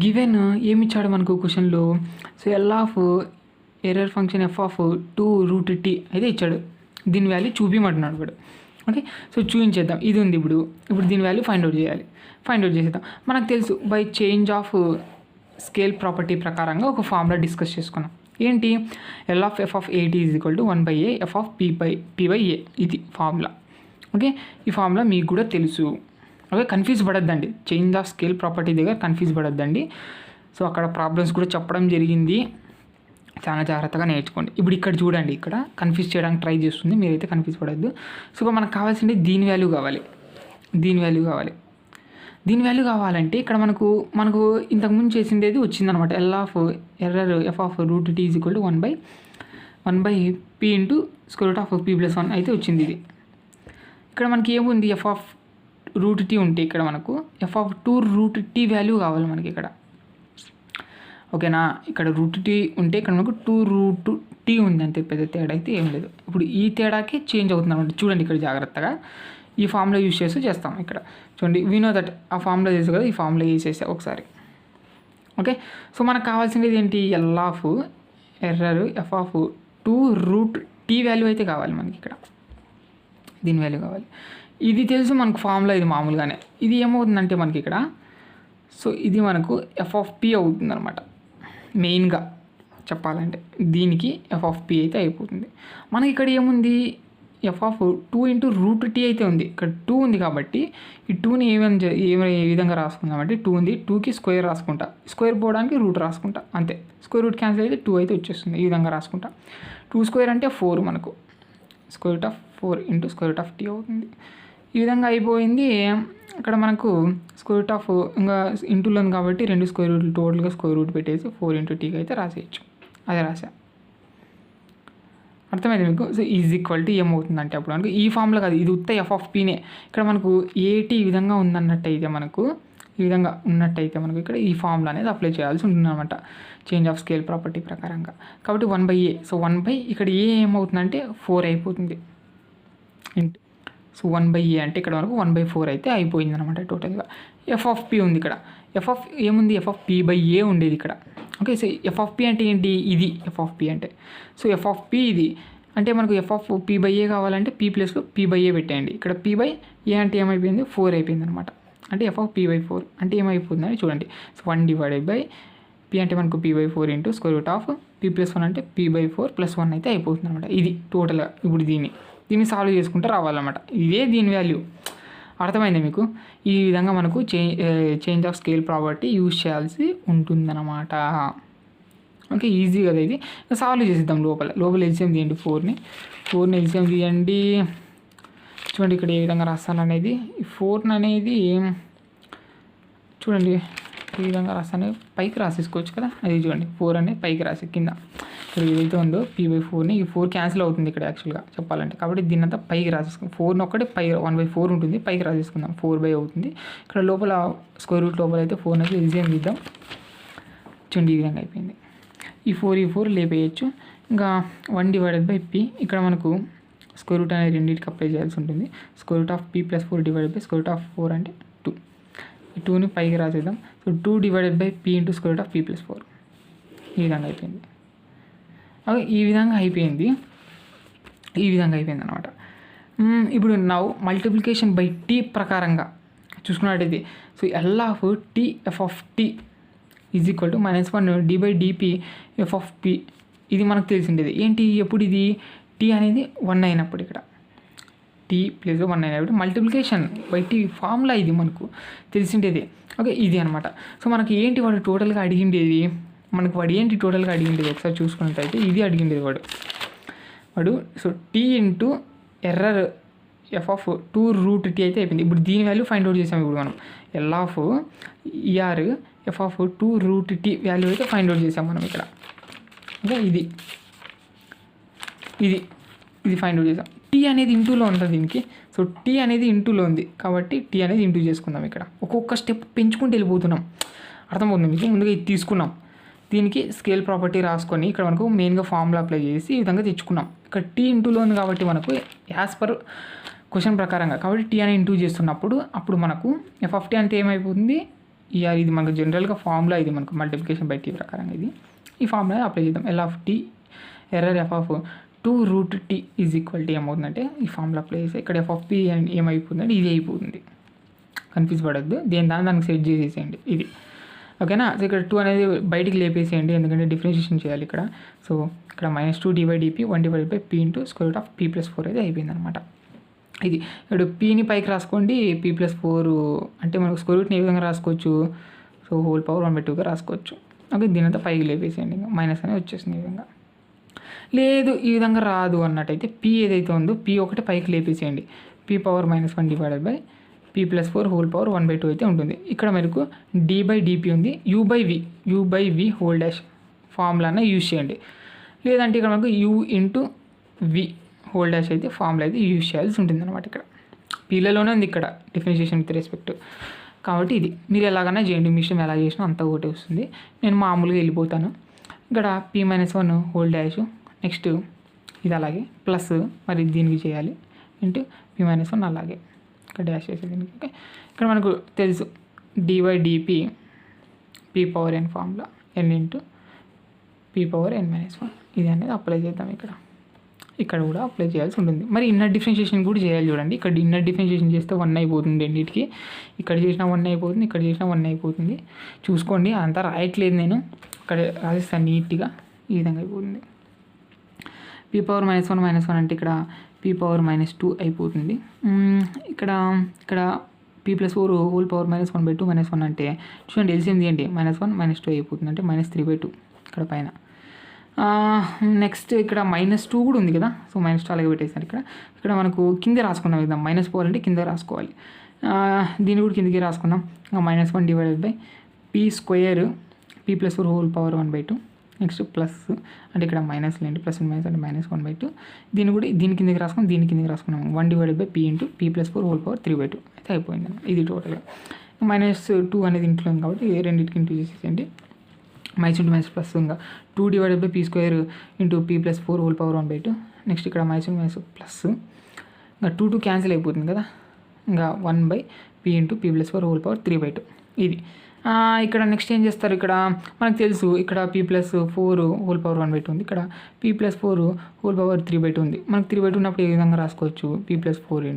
Given ఏమి ఇచ్చాడు మనకు క్వశ్చన్లో. So L of error function F of 2√t అయితే ఇచ్చాడు. దీని వాల్యూ చూపించమంటున్నాడు ఇప్పుడు. ఓకే, సో చూపించేద్దాం. ఇది ఉంది ఇప్పుడు దీని వాల్యూ ఫైండ్ అవుట్ చేయాలి. ఫైండ్ అవుట్ చేసేద్దాం. మనకు తెలుసు by change of scale property ప్రకారంగా ఒక ఫార్ములా డిస్కస్ చేసుకున్నాం. ఏంటి? L of F of a t is equal to 1/a F of p/a. ఇది ఫార్ములా. ఓకే, ఈ ఫార్ములా మీకు కూడా తెలుసు. ఓకే, కన్ఫ్యూజ్ పడద్దండి. చేంజ్ ఆఫ్ స్కేల్ ప్రాపర్టీ దగ్గర కన్ఫ్యూజ్ పడద్దండి. సో అక్కడ ప్రాబ్లమ్స్ కూడా చెప్పడం జరిగింది. చాలా జాగ్రత్తగా నేర్చుకోండి. ఇప్పుడు ఇక్కడ చూడండి, ఇక్కడ కన్ఫ్యూజ్ చేయడానికి ట్రై చేస్తుంది, మీరైతే కన్ఫ్యూజ్ పడద్దు. సో మనకు కావాల్సింది దీని వాల్యూ కావాలి. దీని వాల్యూ కావాలంటే ఇక్కడ మనకు ఇంతకుముందు చేసిండేది వచ్చిందనమాట. L of error F of √t is equal to 1/p into square root of p+1 అయితే వచ్చింది. ఇది ఇక్కడ మనకి ఏముంది? ఎఫ్ ఆఫ్ √t ఉంటే ఇక్కడ మనకు ఎఫ్ ఆఫ్ 2√t వాల్యూ కావాలి మనకి ఇక్కడ. ఓకేనా? ఇక్కడ √t ఉంటే ఇక్కడ మనకు 2√t ఉంది, అంతే. పెద్ద తేడా అయితే ఏం లేదు. ఇప్పుడు ఈ తేడాకి చేంజ్ అవుతుంది అనమాట. చూడండి ఇక్కడ జాగ్రత్తగా ఈ ఫార్ములా యూజ్ చేస్తూ చేస్తాం. ఇక్కడ చూడండి, వీ నో దట్ ఆ ఫార్ములా చేసి కదా, ఈ ఫార్ములా యూజ్ చేస్తే ఒకసారి. ఓకే, సో మనకు కావాల్సింది ఏంటి? L of error F of 2√t value అయితే కావాలి మనకి ఇక్కడ. దీని వాల్యూ కావాలి. ఇది తెలుసు మనకు ఫార్ములా, ఇది మామూలుగానే. ఇది ఏమవుతుందంటే మనకి ఇక్కడ, సో ఇది మనకు ఎఫ్ ఆఫ్ p అవుతుంది అనమాట. మెయిన్గా చెప్పాలంటే దీనికి ఎఫ్ ఆఫ్ p అయితే అయిపోతుంది. మనకి ఇక్కడ ఏముంది? ఎఫ్ ఆఫ్ 2 ఇంటూ √t అయితే ఉంది. ఇక్కడ 2 ఉంది కాబట్టి ఈ 2ని ఏ విధంగా రాసుకుందామంటే 2 ఉంది, 2కి స్క్వేర్ రాసుకుంటా, స్క్వేర్ పోవడానికి రూట్ రాసుకుంటా, అంతే. స్క్వేర్ రూట్ క్యాన్సిల్ అయితే 2 అయితే వచ్చేస్తుంది. ఈ విధంగా రాసుకుంటా. 2 స్క్వేర్ అంటే 4 మనకు. Square root of 4 into square root of t అవుతుంది. ఈ విధంగా అయిపోయింది. ఇక్కడ మనకు స్క్వేర్ రూట్ ఆఫ్ ఇంకా ఇంటూలో ఉంది కాబట్టి 2 స్క్వేర్ రూట్లు టోటల్గా స్క్వేర్ రూట్ పెట్టేసి 4 ఇంటూ టీకి అయితే రాసేయచ్చు. అదే రాసా. అర్థమైంది మీకు? సో ఈజ్ ఈక్వల్ టు ఏమవుతుందంటే అప్పుడు మనకు ఈ ఫార్ములా కాదు, ఇది ఉత్త ఎఫ్ ఆఫ్ పీనే. ఇక్కడ మనకు ఏటీ ఈ విధంగా ఉందన్నట్టయితే మనకు ఇక్కడ ఈ ఫార్ములా అనేది అప్లై చేయాల్సి ఉంటుంది అనమాట, చేంజ్ ఆఫ్ స్కేల్ ప్రాపర్టీ ప్రకారంగా. కాబట్టి 1/a. సో 1/, ఇక్కడ ఏ ఏమవుతుందంటే 4 అయిపోతుంది. సో 1/a అంటే ఇక్కడ మనకు 1/4 అయితే అయిపోయింది అనమాట టోటల్గా. ఎఫ్ ఆఫ్ p ఉంది ఇక్కడ. ఎఫ్ ఆఫ్ ఏముంది? ఎఫ్ ఆఫ్ p/a ఉండేది ఇక్కడ. Okay, so F of p అంటే ఏంటి? ఇది ఎఫ్ ఆఫ్ p అంటే. సో ఎఫ్ ఆఫ్ p ఇది అంటే మనకు ఎఫ్ ఆఫ్ p/a కావాలంటే p ప్లస్లో p/a పెట్టేయండి. ఇక్కడ p/a అంటే ఏమైపోయింది? 4 అయిపోయింది అనమాట. అంటే ఎఫ్ ఆఫ్ p/4 అంటే ఏమైపోతుందని చూడండి. సో 1/p అంటే మనకు p/4 into square root of p+1 అంటే p/4 + 1 అయితే అయిపోతుంది అనమాట. ఇది టోటల్గా. ఇప్పుడు దీన్ని సాల్వ్ చేసుకుంటూ రావాలన్నమాట. ఇదే దీని వాల్యూ. అర్థమైంది మీకు? ఈ విధంగా మనకు change of scale property use చేయాల్సి ఉంటుందన్నమాట. ఓకే, ఈజీ కదా ఇది. సాల్వ్ చేసేద్దాం. లోపల ఎల్సిఎం తీయండి. 4ని ఎల్సిఎం తీయండి. చూడండి ఇక్కడ ఏ విధంగా రాస్తాననేది. ఈ 4 అనేది చూడండి ఈ విధంగా రాస్తాను. పైకి రాసేసుకోవచ్చు కదా. అది చూడండి 4 అనేది పైకి రాసి కింద ఇక్కడ ఏదైతే ఉందో p/4ని, ఈ 4 క్యాన్సిల్ అవుతుంది ఇక్కడ యాక్చువల్గా చెప్పాలంటే. కాబట్టి దీన్ని అంతా పైకి రాసేసుకుందాం. 4 ఒక్కటి 1/4 ఉంటుంది, పైకి రాసేసుకుందాం. 4/, అవుతుంది. ఇక్కడ లోపల స్క్వేర్ రూట్ లోపల అయితే 4 అనేది ఎల్సిఎం తీద్దాం. చూడండి ఈ విధంగా అయిపోయింది. ఈ 4 లేపేయచ్చు. ఇంకా 1/p. ఇక్కడ మనకు స్క్వేర్ రూట్ అనేది రెండింటికి అప్లై చేయాల్సి ఉంటుంది. Square root of p+4 / square root of 4 అంటే 2. ఈ 2ని పైకి రాసేద్దాం. So 2/p into square root of p+4. ఈ విధంగా అయిపోయింది. ఓకే, ఈ విధంగా అయిపోయింది అనమాట. ఇప్పుడు నౌ మల్టిప్లికేషన్ బై t ప్రకారంగా చూసుకున్నట్టయితే, so L of t/f of t is equal to -1 d/dp f of p. ఇది మనకు తెలిసిండేది. ఏంటి? ఎప్పుడు ఇది t అనేది 1 అయినప్పుడు, ఇక్కడ t ప్లస్ 1 అయినప్పుడు మల్టిప్లికేషన్ బై t ఫార్ములా ఇది మనకు తెలిసిండేది. ఓకే, ఇది అనమాట. సో మనకి ఏంటి వాడు టోటల్గా అడిగిండేది? ఒకసారి చూసుకున్నట్టయితే ఇది అడిగిండేది వాడు. So t into error F of 2√t అయితే అయిపోయింది. ఇప్పుడు దీని వాల్యూ ఫైండ్ అవుట్ చేసాము. ఇప్పుడు మనం L of ER F of 2√t value అయితే ఫైండ్ అవుట్ చేసాం మనం ఇక్కడ. ఓకే, ఇది ఫైండ్ అవుట్ చేసాం. t అనేది ఇంటూలో ఉంది దీనికి. సో t అనేది ఇంటూలో ఉంది కాబట్టి t అనేది ఇంటూ చేసుకుందాం. ఇక్కడ ఒక్కొక్క స్టెప్ పెంచుకుంటూ వెళ్ళిపోతున్నాం. అర్థమవుతుంది మీకు? ముందుగా ఇది తీసుకున్నాం, దీనికి స్కేల్ ప్రాపర్టీ రాసుకొని ఇక్కడ మనకు మెయిన్గా ఫార్ములా అప్లై చేసి ఈ విధంగా తెచ్చుకున్నాం. ఇక్కడ t ఇంటూలో ఉంది కాబట్టి మనకు యాజ్ పర్ క్వశ్చన్ ప్రకారంగా కాబట్టి t అని ఇంటూ చేస్తున్నప్పుడు అప్పుడు మనకు ఎఫ్ ఆఫ్ t అంటే ఏమైపోతుంది? ఈఆర్ ఇది మనకు జనరల్గా ఫార్ములా, ఇది మనకు మల్టిప్లికేషన్ బై టీ ప్రకారం ఇది ఈ ఫార్ములా అప్లై చేద్దాం. LT ఎర్రర్ f(2√t) = ఏమవుతుందంటే ఈ ఫార్ములా అప్లై చేస్తే ఇక్కడ f(p) ఏమైపోతుందంటే ఇది అయిపోతుంది. కన్ఫ్యూజ్ పడద్దు, దానికి సెట్ చేసేసేయండి ఇది, ఓకేనా. సో ఇక్కడ 2 అనేది బయటికి లేపేసేయండి, ఎందుకంటే డిఫరెన్షియేషన్ చేయాలి ఇక్కడ. సో ఇక్కడ -2 /dp 1/p × p+4 అయితే అయిపోయింది అనమాట. ఇది ఇప్పుడు పీని పైకి రాసుకోండి, p+4 అంటే మనకు స్క్వేర్ రూట్ని ఏ విధంగా రాసుకోవచ్చు, సో హోల్ పవర్ 1/2గా రాసుకోవచ్చు. ఓకే, దీనంతా పైకి లేపేసేయండి, ఇంకా మైనస్ అనేది వచ్చేసింది ఈ విధంగా. లేదు ఈ విధంగా రాదు అన్నట్టయితే పీ ఏదైతే ఉందో పీ ఒకటి పైకి లేపేసేయండి, p⁻−1 / p+4 హోల్ పవర్ 1/2 అయితే ఉంటుంది. ఇక్కడ మనకు d/dp ఉంది, u/v హోల్ డాష్ ఫార్ములానే యూజ్ చేయండి. లేదంటే ఇక్కడ మనకు u/v హోల్ డాష్ అయితే ఫార్ములా అయితే యూజ్ చేయాల్సి ఉంటుంది అనమాట. ఇక్కడ పీలలోనే ఉంది ఇక్కడ డిఫరెన్షియేషన్ విత్ రెస్పెక్ట్, కాబట్టి ఇది మీరు ఎలాగైనా చేయండి, మీ ఇష్టం ఎలా చేసినా అంతా ఒకటి వస్తుంది. నేను మామూలుగా వెళ్ళిపోతాను. ఇక్కడ p-1 హోల్ డాష్, నెక్స్ట్ ఇది అలాగే ప్లస్ మరి దీనికి చేయాలి ఇంటూ p-1 అలాగే ఇక్కడ డాష్ చేసే దీనికి. ఓకే, ఇక్కడ మనకు తెలుసు d/dp p⁻n formula n × p⁻n-1 ఇది అనేది అప్లై చేద్దాం. ఇక్కడ కూడా అప్లై చేయాల్సి ఉంటుంది. మరి ఇన్నర్ డిఫరెన్షియేషన్ కూడా చేయాలి చూడండి. ఇక్కడ ఇన్నర్ డిఫరెన్షియేషన్ చేస్తే 1 అయిపోతుంది రెండింటికి, ఇక్కడ చేసిన 1 అయిపోతుంది, ఇక్కడ చేసిన 1 అయిపోతుంది. చూసుకోండి, అంతా రాయట్లేదు నేను, ఇక్కడ రాసిస్తాను నీట్గా, ఈ విధంగా అయిపోతుంది. p⁻−1 అంటే ఇక్కడ p⁻−2 అయిపోతుంది. ఇక్కడ p+4 హోల్ పవర్ -1/2 -1 అంటే చూడండి ఎల్సిఎం తీయండి, -1 -2 అయిపోతుంది, అంటే -3/2 ఇక్కడ పైన. నెక్స్ట్ ఇక్కడ -2 కూడా ఉంది కదా, సో -2 అలాగే పెట్టేసాను. ఇక్కడ మనకు కింద రాసుకున్నాం కదా, మైనస్ పోవాలంటే కింద రాసుకోవాలి, దీన్ని కూడా కిందకి రాసుకున్నాం. -1 / p² p+4 whole power 1/2, next plus అంటే ఇక్కడ మైనస్ లేండి, ప్లస్ మైనస్ అంటే -1/2, దీన్ని కూడా దీని కిందకి రాసుకున్నాం, దీని కిందకి రాసుకున్నాం. 1/p × p+4 హోల్ పవర్ 3/2 అయితే అయిపోయింది. ఇది టోటల్గా -2 అనేది ఇంట్లో ఉంది కాబట్టి రెండింటికి ఇంటూ చేసేసేయండి, -2 ప్లస్ ఇంకా 2/p² × p+4 whole power 1/2, next ఇక్కడ -2 ప్లస్ ఇంకా 2 క్యాన్సిల్ అయిపోతుంది కదా, ఇంకా 1/p × p+4 హోల్ పవర్ 3/2 ఇది. ఇక్కడ నెక్స్ట్ ఏం చేస్తారు, ఇక్కడ మనకు తెలుసు ఇక్కడ p+4 హోల్ పవర్ 1/2 ఉంది, ఇక్కడ p+4 హోల్ పవర్ 3/2 ఉంది. మనకు 3/2 ఉన్నప్పుడు ఏ విధంగా రాసుకోవచ్చు, p+4 ×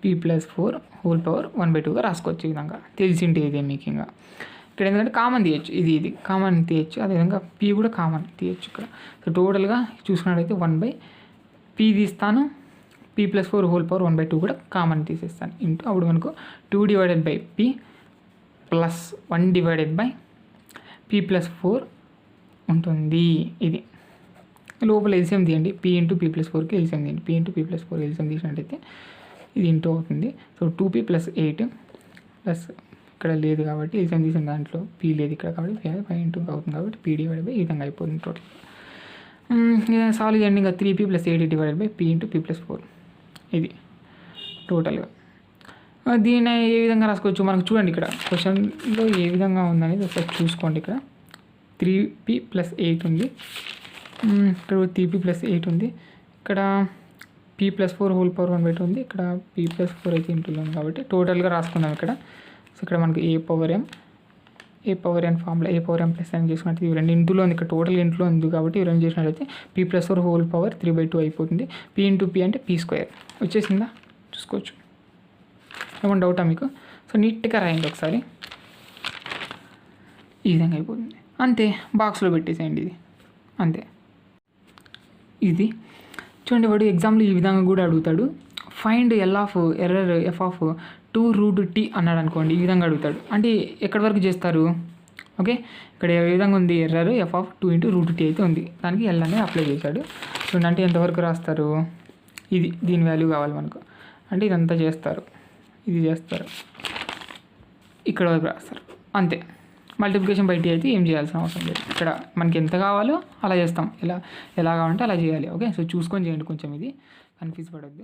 p+4 హోల్ పవర్ 1/2గా రాసుకోవచ్చు. ఈ విధంగా తెలిసింటే ఇదే మీకు. ఇంకా ఇక్కడ ఎందుకంటే కామన్ తీయచ్చు, ఇది కామన్ తీయచ్చు, అదేవిధంగా p కూడా కామన్ తీయచ్చు ఇక్కడ. సో టోటల్గా చూసుకున్నట్టయితే 1/p తీస్తాను, p+4 హోల్ పవర్ 1/2 కూడా కామన్ తీసేస్తాను ఇంటూ అప్పుడు మనకు 2/p ప్లస్ 1/p+4 ఉంటుంది. ఇది లోపల ఎల్సిఎం తీయండి, p × p+4కి ఎల్సిఎం తీయండి, p × p+4 ఎల్సిఎం తీసినట్టయితే ఇది ఇంటూ అవుతుంది. సో 2p + 8 ప్లస్ ఇక్కడ లేదు కాబట్టి ఎల్సిఎం తీసిన దాంట్లో p లేదు ఇక్కడ కాబట్టి 5 × అవుతుంది కాబట్టి p/, ఈ విధంగా అయిపోతుంది టోటల్. సాల్వ్ చేయండి, ఇంకా 3p + 8/p × p+4 ఇది టోటల్గా. దీన్ని ఏ విధంగా రాసుకోవచ్చు మనకు చూడండి, ఇక్కడ క్వశ్చన్లో ఏ విధంగా ఉందనేది ఒకసారి చూసుకోండి. ఇక్కడ 3p + 8 ఉంది, ఇక్కడ 3p + 8 ఉంది, ఇక్కడ p+4 హోల్ పవర్ 1/2 ఉంది, ఇక్కడ p+4 అయితే ఇంట్లో ఉంది కాబట్టి టోటల్గా రాసుకుందాం ఇక్కడ. సో ఇక్కడ మనకు a⁻m ఫార్ములా a⁻m + n చేసుకున్నట్టు ఇవి రెండు ఇంట్లో ఉంది, ఇక్కడ టోటల్ ఇంట్లో ఉంది కాబట్టి ఇవి రెండు చేసినట్లయితే p+4 హోల్ పవర్ 3/2 అయిపోతుంది. p × p అంటే p² వచ్చేసిందా చూసుకోవచ్చు. ఏమన్నా డౌటా మీకు? సో నీట్గా రాయండి ఒకసారి, ఈ విధంగా అయిపోతుంది. అంతే, బాక్స్లో పెట్టేసేయండి ఇది అంతే. ఇది చూడండి, వాడు ఎగ్జామ్లో ఈ విధంగా కూడా అడుగుతాడు, ఫైండ్ ఎర్రర్ f(2√t) అన్నాడు అనుకోండి, ఈ విధంగా అడుగుతాడు. అంటే ఎక్కడి వరకు చేస్తారు, ఓకే. ఇక్కడ ఏ విధంగా ఉంది, ఎర్రర్ f(2 × √t) అయితే ఉంది, దానికి L అనేది అప్లై చేశాడు. చూడండి, అంటే ఎంతవరకు రాస్తారు, ఇది దీని వాల్యూ కావాలి మనకు, అంటే ఇదంతా చేస్తారు, ఇది చేస్తారు, ఇక్కడ వరకు రాస్తారు అంతే. మల్టిప్లికేషన్ బై టీ అయితే ఏం చేయాల్సిన అవసరం లేదు, ఇక్కడ మనకి ఎంత కావాలో అలా చేస్తాం, ఎలా కావాలంటే అలా చేయాలి. ఓకే, సో చూసుకొని చేయండి కొంచెం, ఇది కన్ఫ్యూజ్ పడొద్దు.